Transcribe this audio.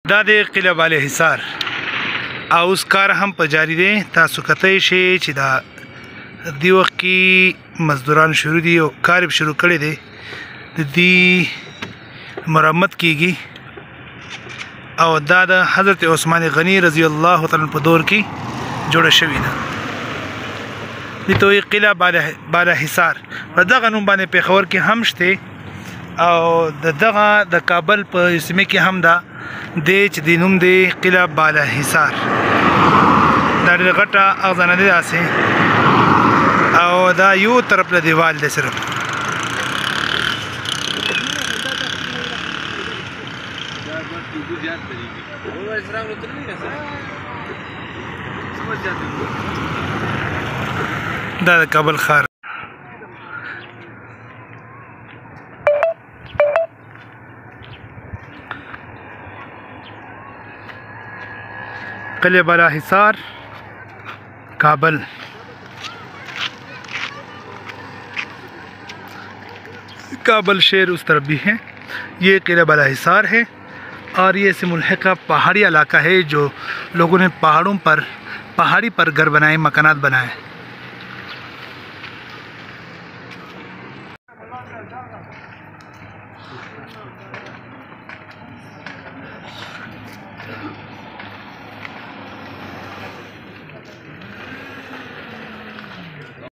دا د قلعه بالا حصار او اوس کار هم په جاری دی. تاسو کتای شئ چې دا دی وخت کې مزدوران شروع دي او کار یې شروع کړی دی. د دې مرمت کیږي او دا د حضرت عثمان غنی رضی الله تعالی په دور کې جوړه شوې ده. دې ته قلعه بالا حصار په دغه نوم باندې پېښور کې هم شته او دغه د کابل په سیمه کې هم دا د چې د نوم دی قلعه بالا حصار. دا ډېره غټه اغزنه دی داسې او دا یو طرف له دیوال دی صرف. دا د کابل ښار قلعه بالا حصار کابل. کابل شہر اس طرف بھی ہے. یہ قلعه بالا حصار ہے اور یہ سے ملحقہ پہاڑی علاقہ ہے جو لوگوں نے پہاڑی پر گھر بنائے، مکانات بنائے.